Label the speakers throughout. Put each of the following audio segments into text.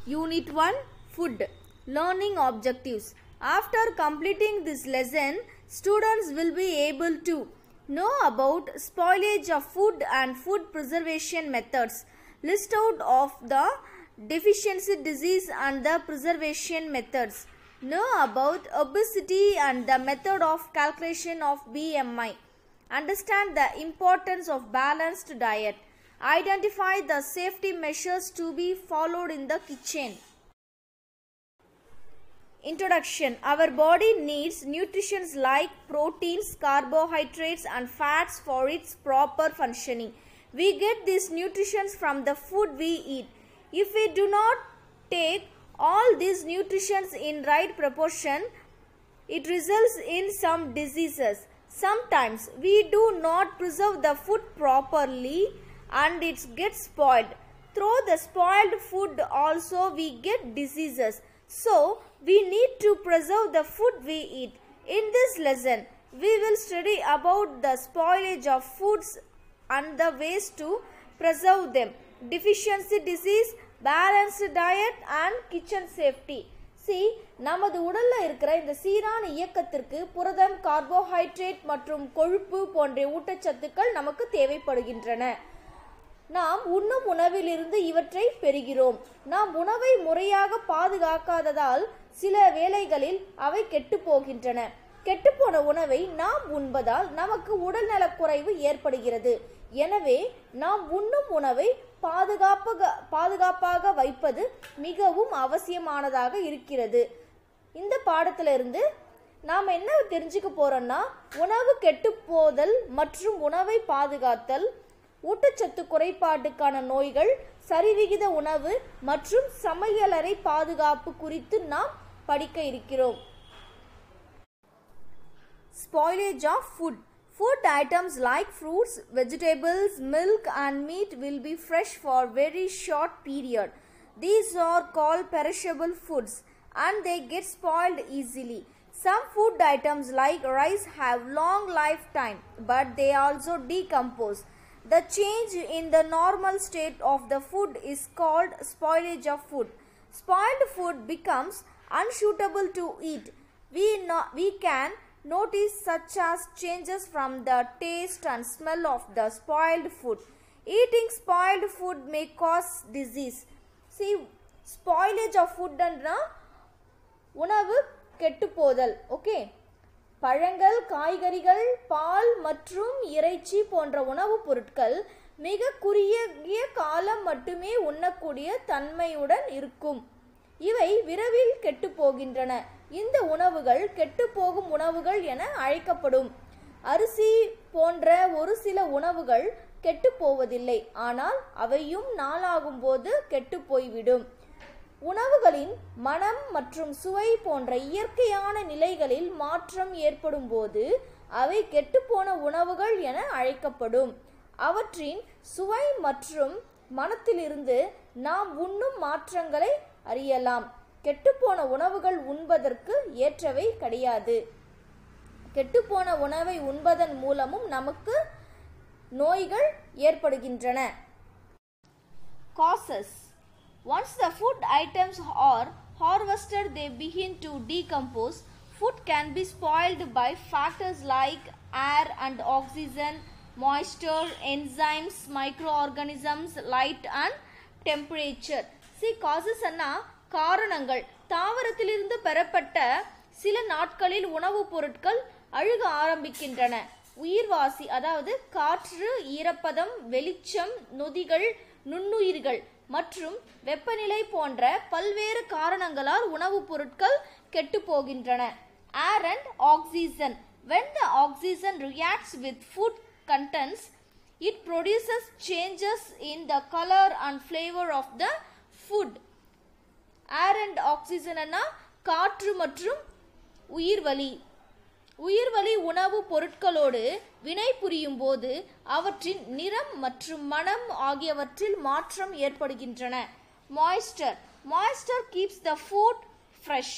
Speaker 1: Unit 1 Food Learning Objectives. After completing this lesson, students will be able to know about spoilage of food and food preservation methods, list out of the deficiency disease and the preservation methods, know about obesity and the method of calculation of BMI, understand the importance of balanced diet, identify the safety measures to be followed in the kitchen. Introduction. Our body needs nutrition like proteins, carbohydrates and fats for its proper functioning. We get these nutrition from the food we eat. If we do not take all these nutrition in right proportion, it results in some diseases. Sometimes we do not preserve the food properly and it gets spoiled. Through the spoiled food also we get diseases. So we need to preserve the food we eat. In this lesson, we will study about the spoilage of foods and the ways to preserve them, deficiency disease, balanced diet and kitchen safety. See, நமது உடல்ல இருக்கிற இந்த சீரான இயக்கத்திற்கு புரதம், carbohydrate மற்றும் கொழுப்பு போன்ற ஊட்டச்சத்துக்கள் நமக்கு தேவைப்படுகின்றன. நாம் உண்ணும் உணவிலிருந்து இவற்றை பெறுகிறோம். நாம் உணவை முறையாக பாதுகாக்காததால் சில வேளைகளில் அவை கெட்டு போகின்றன. கெட்டுப்போன உணவை நாம் உண்பதால் நமக்கு உடல்நலக்குறைவு ஏற்படுகிறது. எனவே நாம் உண்ணும் உணவை பாதுகாப்பாக வைப்பது மிகவும் அவசியமானதாக இருக்கிறது. இந்த பாடத்திலிருந்து நாம் என்ன தெரிஞ்சுக்க போறோம்னா, உணவு கெட்டுப்போதல் மற்றும் உணவை பாதுகாத்தல், ஊட்டச்சத்து குறைபாட்டுக்கான நோய்கள், சரிவிகித உணவு மற்றும் சமையலறை பாதுகாப்பு குறித்து நாம் படிக்க இருக்கிறோம். Spoilage of food. Food items like fruits, vegetables, milk and meat will be fresh for very short period. These are called perishable foods and they get spoiled easily. Some food items like rice have long lifetime but they also decompose. The change in the normal state of the food is called spoilage of food. Spoiled food becomes unsuitable to eat. We can notice such as changes from the taste and smell of the spoiled food. Eating spoiled food may cause disease. See, spoilage of food andna உணவு கெட்டுப்போதல். Okay, பழங்கள், காய்கறிகள், பால் மற்றும் இறைச்சி போன்ற உணவுப் பொருட்கள் மிக குறுகிய காலம் மட்டுமே உண்ணக்கூடிய தன்மையுடன் இருக்கும். இவை விரைவில் கெட்டுப்போகின்றன. இந்த உணவுகள் கெட்டுப்போகும் உணவுகள் என அழைக்கப்படும். அரிசி போன்ற ஒரு சில உணவுகள் கெட்டுப்போவதில்லை, ஆனால் அவையும் நாளாகும் போது கெட்டுப்போய்விடும். உணவுகளின் மனம் மற்றும் சுவை போன்ற இயற்கையான நிலைகளில் மாற்றம் ஏற்படும் போது அவை கெட்டுப்போன உணவுகள் என அழைக்கப்படும். அவற்றின் சுவை மற்றும் மனத்திலிருந்து நாம் உண்ணும் மாற்றங்களை அறியலாம். கெட்டுப்போன உணவுகள் உண்பதற்கு ஏற்றவை கிடையாது. கெட்டுப்போன உணவை உண்பதன் மூலமும் நமக்கு நோய்கள் ஏற்படுகின்றன. Causes. Once the food items are harvested, they begin to decompose. Food can be spoiled by factors like air and oxygen, moisture, enzymes, microorganisms, light and temperature. See, causes அண்ணா காரணங்கள். தாவரத்திலிருந்து பெறப்பட்ட சில நாட்களில் உணவுப் பொருட்கள் அழுக ஆரம்பிக்கின்றன. உயிர்வாசி, அதாவது காற்று, ஈரப்பதம், வெளிச்சம், நொதிகள், நுண்ணுயிர்கள் மற்றும் வெப்பநிலை போன்ற பல்வேறு காரணங்களால் உணவுப் பொருட்கள் கெட்டு போகின்றன. Air and oxygen. When the oxygen reacts with food contents, it produces changes in the color and flavor of the food. Air and oxygen அண்ணா காற்று மற்றும் உயிர்வளி உணவு பொருட்களோடு வினை புரியும் போது அவற்றின் நிறம் மற்றும் மனம் ஆகியவற்றில் மாற்றம் ஏற்படுகின்றன. Moisture. Moisture keeps the food fresh.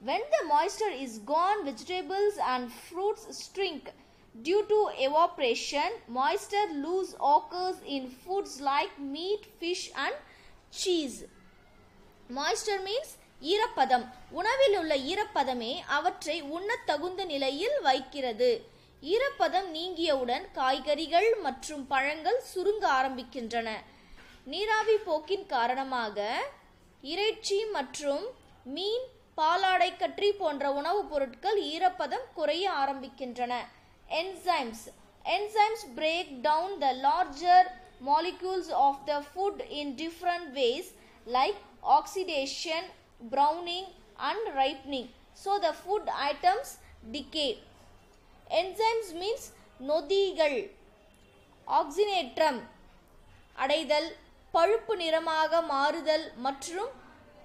Speaker 1: When the moisture is gone, vegetables and fruits shrink. Due to evaporation, moisture loss occurs in foods like meat, fish and cheese. Moisture means ஈரப்பதம். உணவில் உள்ள ஈரப்பதமே அவற்றை உண்ணத் தகுந்த நிலையில் வைக்கிறது. ஈரப்பதம் நீங்கியவுடன் காய்கறிகள் மற்றும் பழங்கள் சுருங்க ஆரம்பிக்கின்றன. நீராவி போக்கின் காரணமாக இறைச்சி மற்றும் மீன், பாலாடை கற்றி போன்ற உணவுப் பொருட்கள் ஈரப்பதம் குறைய ஆரம்பிக்கின்றன. Enzymes break down the larger molecules of the food in different ways like oxidation, browning and ripening. So the food items decay. Enzymes means நொதிகள். ஆக்சினேற்றம் அடைதல், பழுப்பு நிறமாக மாறுதல் மற்றும்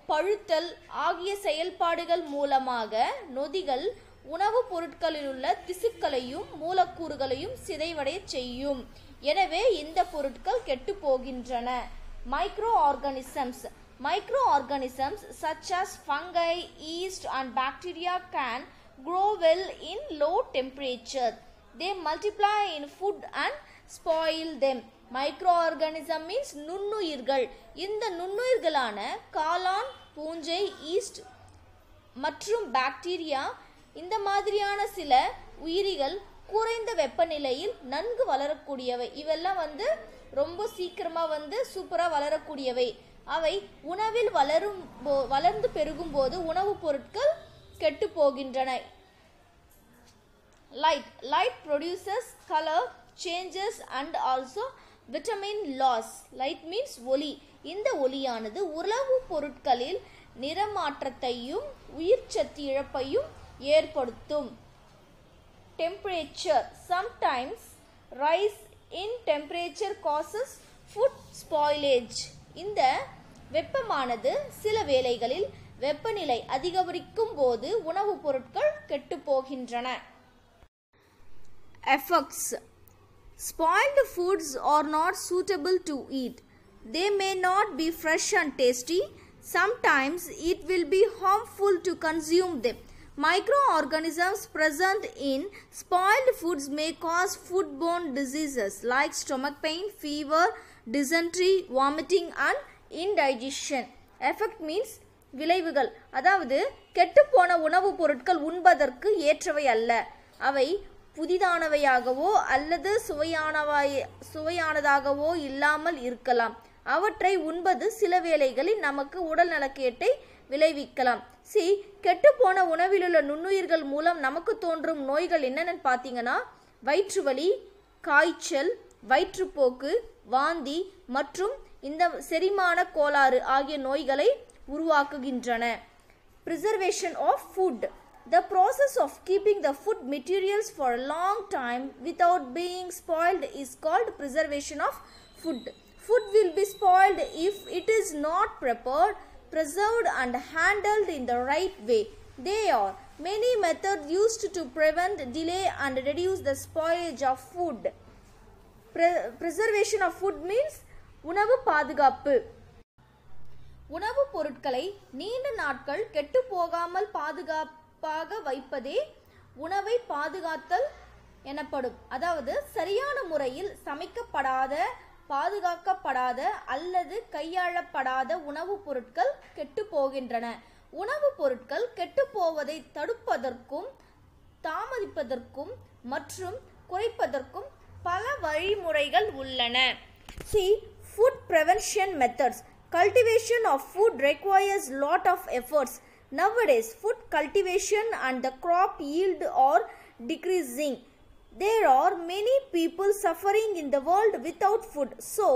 Speaker 1: பழுத்தல் ஆகிய செயல்பாடுகள் மூலமாக நொதிகள் உணவுப் பொருட்களில் உள்ள திசுக்களையும் மூலக்கூறுகளையும் சிதைவடைய செய்யும். எனவே இந்த பொருட்கள் கெட்டு போகின்றன. Microorganisms such as fungi, yeast and bacteria can grow well in low temperature. They multiply in food and spoil them. Microorganism means நுண்ணுயிர்கள். இந்த நுண்ணுயிர்களான காளான், பூஞ்சை, ஈஸ்ட் மற்றும் பாக்டீரியா இந்த மாதிரியான சில உயிரிகள் குறைந்த வெப்பநிலையில் நன்கு வளரக்கூடியவை. இவெல்லாம் ரொம்ப சீக்கிரமா சூப்பரா வளரக்கூடியவை. அவை உணவில் வளர்ந்து பெருகும் போது உணவுப் பொருட்கள் கெட்டு போகின்றன. Light produces color changes and also vitamin loss. Light means ஒளி. இந்த ஒளியானது உணவுப் பொருட்களில் நிறமாற்றத்தையும் உயிர்ச்சத்து இழப்பையும் ஏற்படுத்தும். Temperature. Sometimes rise in temperature causes food spoilage. இந்த வெப்பமானது சில வேளைகளில் வெப்பநிலை அதிகரிக்கும் போது உணவுப் பொருட்கள் கெட்டு போகின்றன. Effects. Spoiled foods are not suitable to eat. They may not be fresh and tasty. Sometimes it will be harmful to consume them. Microorganisms present in spoiled foods may cause foodborne diseases like stomach pain, fever, dysentery, vomiting and indigestion. Effect means விளைவுகள். அதாவது கெட்டுப்போன உணவுப் பொருட்கள் உண்பதற்கு ஏற்றவை அல்ல. அவை புதிதானவையாகவோ அல்லது சுவையானதாகவோ இல்லாமல் இருக்கலாம். அவற்றை உண்பது சில வேளைகளில் நமக்கு உடல் நலக்கேட்டை விளைவிக்கலாம். கெட்டுப்போன உணவிலுள்ள நுண்ணுயிர்கள் மூலம் நமக்கு தோன்றும் நோய்கள் என்னென்னு பார்த்தீங்கன்னா வயிற்றுவலி, காய்ச்சல், வயிற்றுப்போக்கு, வாந்தி மற்றும் இந்த செரிமான கோளாறு ஆகிய நோய்களை உருவாக்குகின்றன. Preservation of food. The process of keeping the food materials for a long time without being spoiled is called preservation of food. Food will be spoiled if it is not prepared, preserved and handled in the right way. There are many methods used to prevent, delay and reduce the spoilage of food. Preservation of food means உணவு பாதுகாப்பு. உணவுப் பொருட்களை நீண்ட நாட்கள் கெட்டு போகாமல் பாதுகாப்பாக வைப்பதே உணவை பாதுகாத்தல் எனப்படும். அதாவது சரியான முறையில் சமைக்கப்படாத, பாதுகாக்கப்படாத அல்லது கையாளப்படாத உணவுப் பொருட்கள் கெட்டு போகின்றன. உணவுப் பொருட்கள் கெட்டு போவதை தடுப்பதற்கும் தாமதிப்பதற்கும் மற்றும் குறைப்பதற்கும் பல வழிமுறைகள் உள்ளன. Food prevention methods. Cultivation of food requires lot of efforts. Nowadays, food cultivation and the crop yield are decreasing. There are many people suffering in the world without food. So,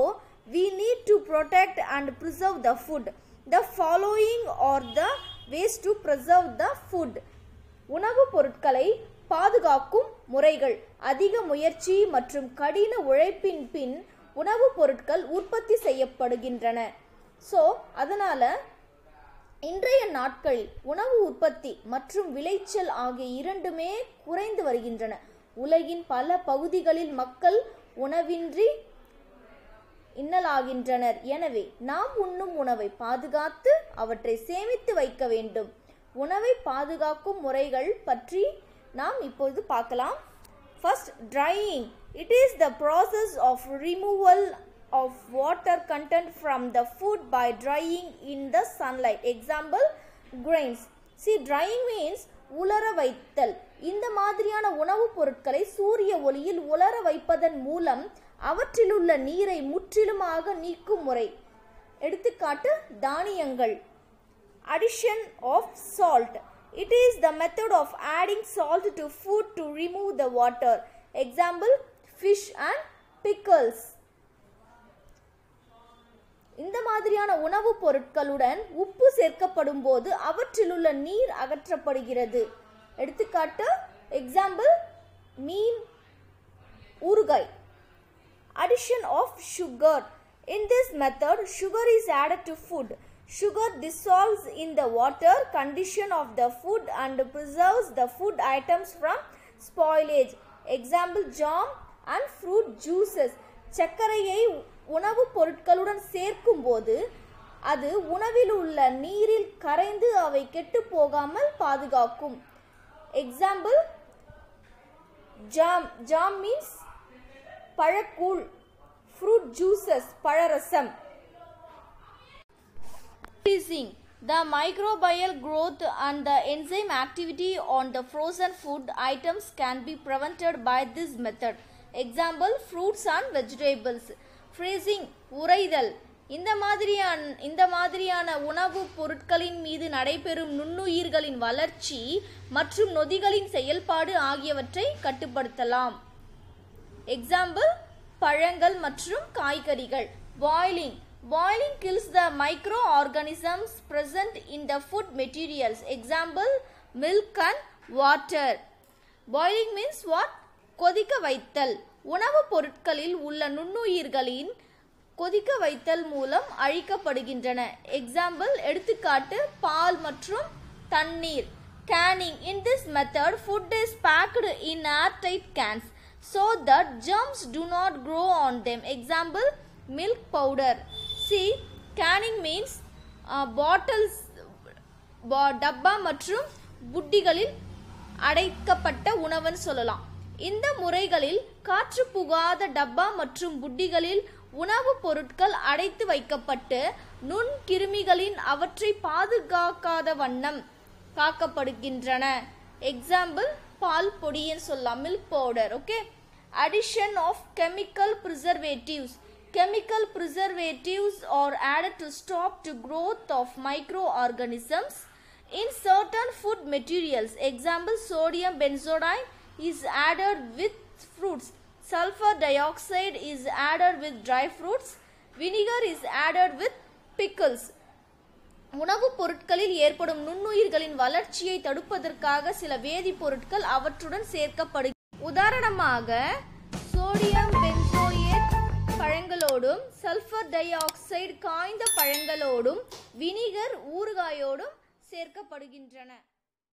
Speaker 1: we need to protect and preserve the food. The following are the ways to preserve the food. உணவுப் பொருட்களை பாதுகாக்கும் முறைகள். அதிக முயற்சி மற்றும் கடின உழைப்பின் பின் உணவுப் பொருட்கள் உற்பத்தி செய்யப்படுகின்றன. அதனால இன்றைய நாட்களில் உணவு உற்பத்தி மற்றும் விளைச்சல் ஆகிய இரண்டுமே குறைந்து வருகின்றன. உலகின் பல பகுதிகளில் மக்கள் உணவின்றி இன்னலாகின்றனர். எனவே நாம் உண்ணும் உணவை பாதுகாத்து அவற்றை சேமித்து வைக்க வேண்டும். உணவை பாதுகாக்கும் முறைகள் பற்றி நாம் இப்பொழுது பார்க்கலாம். First, drying. It is the process of removal of water content from the food by drying in the sunlight. Example, grains. See, drying means உலர வைத்தல். இந்த மாதிரியான உணவுப் பொருட்களை சூரிய ஒளியில் உலர வைப்பதன் மூலம் அவற்றிலுள்ள நீரை முற்றிலுமாக நீக்கும் முறை. எடுத்துக்காட்டு தானியங்கள். Addition of salt. It is the method of adding salt to food to remove the water. Example, fish and pickles. இந்த மாதிரியான உணவுப் பொருட்களுடன் உப்பு சேர்க்கப்படும் போது அவற்றிலுள்ள நீர் அகற்றப்படுகிறது. எடுத்துக்காட்டு எக்ஸாம்பிள் மீன், ஊறுகாய். Addition of sugar. In this method, sugar is added to food. Sugar dissolves in the water condition of the food and preserves the food items from spoilage. Example, jam and fruit juices. சர்க்கரையை உணவுப் பொருட்களுடன் சேர்க்கும் போது அது உணவில் உள்ள நீரில் கரைந்து அவை கெட்டு போகாமல் பாதுகாக்கும். Example, jam. ஜாம் மீன்ஸ் பழக்கூழ். ஃப்ரூட் ஜூசஸ் பழரசம். Freezing. The microbial growth and the enzyme activity on the frozen food items can be prevented by this method. Example, fruits and vegetables. Freezing, உறைதல். இந்த மாதிரியான உணவுப் பொருட்களின் மீது நடைபெறும் நுண்ணுயிர்களின் வளர்ச்சி மற்றும் நொதிகளின் செயல்பாடு ஆகியவற்றை கட்டுப்படுத்தலாம். எக்ஸாம்பிள், பழங்கள் மற்றும் காய்கறிகள். Boiling. Boiling kills the microorganisms present in the food materials. Example, milk and water. Boiling means what? கொதிக்க வைத்தல். உணவுப் பொருட்களில் உள்ள நுண்ணுயிர்களின் கொதிக்க வைத்தல் மூலம் அழிக்கப்படுகின்றன. எக்ஸாம்பிள், எடுத்துக்காட்டு பால் மற்றும் தண்ணீர். Canning. In this method, food is packed in airtight cans so that germs do not grow on them. Example, milk powder. See, canning means bottles, டப்பா மற்றும் புட்டிகளில் அடைக்கப்பட்ட உணவுன்னு சொல்லலாம். இந்த முறைகளில் காற்று புகாத டப்பா மற்றும் புட்டிகளில் உணவுப் பொருட்கள் அடைத்து வைக்கப்பட்டு நுண்கிருமிகளின் அவற்றை பாதுகாக்காத வண்ணம் காக்கப்படுகின்றன. எக்ஸாம்பிள், பால் பொடின்னு சொல்லலாம், milk powder. Okay. Addition of chemical preservatives. Chemical preservatives are added to stop the growth of microorganisms in certain food materials. Example, sodium benzodiazide is added with fruits. Sulfur dioxide is added with dry fruits. Vinegar is added with pickles. உணவுப் பொருட்களில் ஏற்படும் நுண்ணுயிர்களின் வளர்ச்சியை தடுப்பதற்காக சில வேதிப்பொருட்கள் அவற்றுடன் சேர்க்கப்படுகிறது. உதாரணமாக, சோடியம் பென்சோயேட் பழங்களோடும் சல்ஃபர் டை ஆக்சைடு காய்ந்த பழங்களோடும் வினிகர் ஊறுகாயோடும் சேர்க்கப்படுகின்றன.